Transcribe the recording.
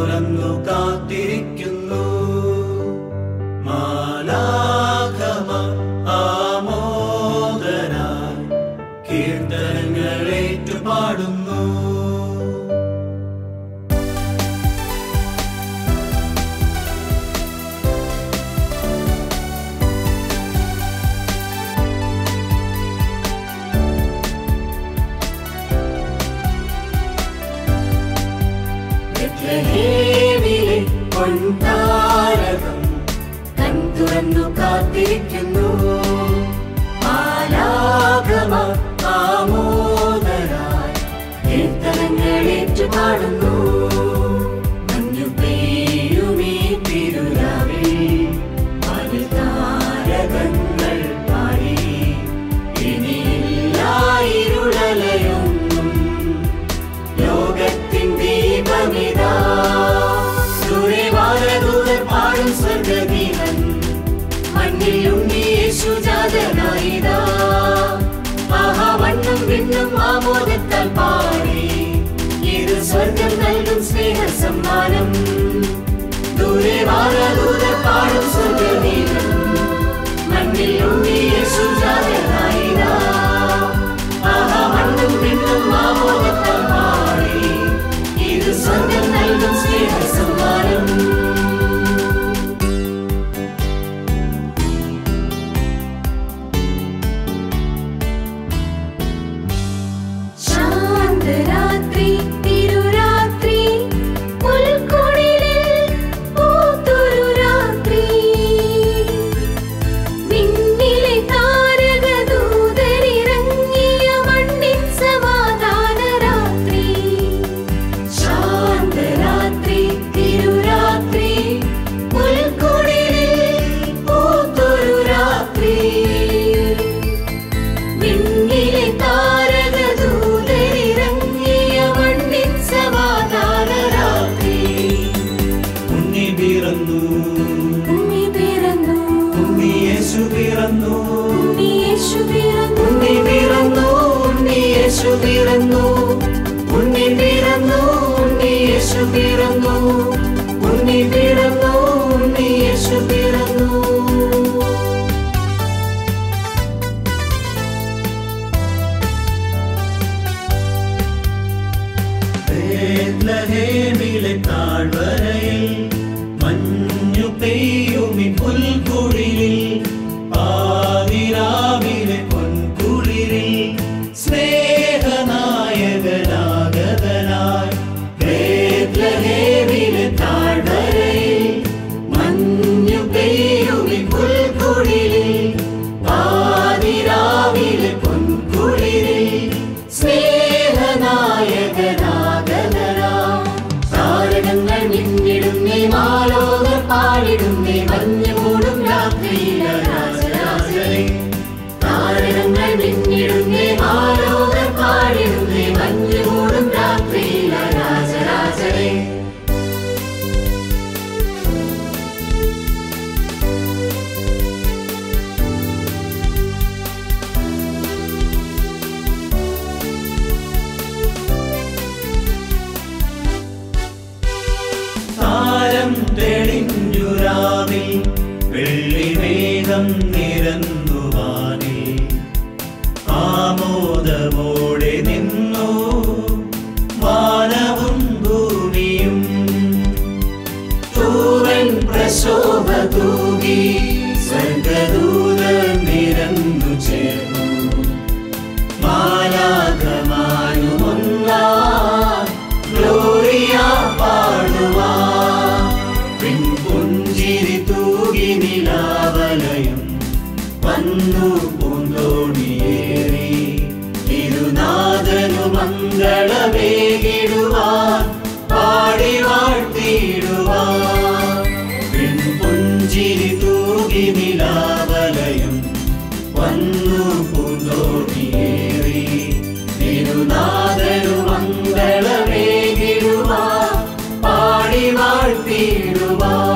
തുറന്നു കാത്തിരിക്കുന്നു. മാലാഖമാർ ആമോദനായി കീർത്തനങ്ങളേറ്റു പാടുന്നു. ബെത്ലഹേമിലെ പൊൻതാരകം കൺതുറന്നു കാത്തിരിക്കുന്നു. മാലാഖമാർ ആമോദരായി കീർത്തനങ്ങളേറ്റു പാടുന്നു. മഞ്ഞു പെയ്യുമീ തിരുരാവിൽ അതിൽ താരകങ്ങൾ പാടി. ഇനിയില്ല ഇരുളലയൊന്നും ലോകത്തിൻ ദീപമിതാ. ദൂരവാനദൂതർ പാടും സ്വർഗദീപൻ മണ്ണിൽ ഉണ്ണി യേശു ജാതനായിതാ. ആഹാ വണ്ണും വിണ്ണും ആമോദത്താൽ പാടി. ഇത് സ്വർഗം നൽകും സ്നേഹ സമ്മാനം. ദൂരവാനദൂതർ പാടും സ്വർഗദീപൻ മണ്ണിൽ ഉണ്ണി യേശു ജാതനായിതാ. ആഹാ വണ്ണും വിണ്ണും ആമോദത്താൽ പാടി. ഇത് സ്വർഗം നൽകും സ്നേഹ സമ്മാനം. ശാന്തരാത്രി തിരുരാത്രി പുൽക്കുടിലിൽ പൂത്തൊരു രാത്രി. വിണ്ണിലെ താരകദൂതരിറങ്ങിയ മണ്ണിൻ സമാധാന രാത്രി. ശാന്തരാത്രി തിരുരാത്രി പുൽക്കുടിലിൽ പൂത്തൊരു രാത്രി. വിണ്ണിലെ താരകദൂതരിറങ്ങിയ മണ്ണിൻ സമാധാന രാത്രി. ഉണ്ണി പിറന്നു, ഉണ്ണി പിറന്നു, ഉണ്ണി യേശു പിറന്നു, ഉണ്ണി യേശു പിറന്നു, ഉണ്ണി പിറന്നു, ഉണ്ണി യേശു പിറന്നു, ഉണ്ണി പിറന്നു, ഉണ്ണി യേശു പിറന്നു, ഉണ്ണി പിറന്നു, ഉണ്ണി യേശു പിറന്നു. ബേത്ലഹേമിലെ താഴ്വരയിൽ മഞ്ഞു പെയ്യുമി പുൽക്കുടിലിൽ. പാതിരാവിലെ പൊൻകുളിരിൽ സ്നേഹനായകനാഗതനായി. ബേത്ലഹേമിലെ താഴ്വരയിൽ മഞ്ഞു പെയ്യുമി പുൽക്കുടിലിൽ. പാതിരാവിലെ പൊൻകുളിരിൽ സ്നേഹനായകനാഗതനായി. താരകങ്ങൾ മിന്നിടുന്നേ, മാലോകർ പാടിടുന്നേ, മഞ്ഞു മൂടും രാത്രിയിലെ രാജരാജനെ. താരകങ്ങൾ മിന്നിടുന്നേ, മാലോകർ പാടിടുന്നേ, മഞ്ഞു മൂടും രാത്രിയിലെ രാജരാജനെ. താരം തെളിഞ്ഞു രാവിൽ വെള്ളിമേഘം നിരന്നു വാനിൽ. ആമോദമോടെ നിന്നു വാനവും ഭൂമിയും. തൂവൻ പ്രശോഭ തൂകി സ്വർഗദൂതർ നിരന്നു ചേർന്നു. മാലാഖമാരുമൊന്നായി ഗ്ലോറിയ പാടുവാൻ. പിൻപുഞ്ചിരി തൂകി നിലാവലയം വന്നു പൂന്തോണിയേറി. തിരുനാഥനു മംഗളമേകിടുവാൻ പാടി വാഴ്ത്തിയിടുവാൻ. പിൻപുഞ്ചിരി തൂകി നിലാവലയം വന്നു പൂന്തോണിയേറി. തിരുനാഥനു മംഗളമേകിടുവാൻ പാടി വാഴ്ത്തിയിടുവാൻ.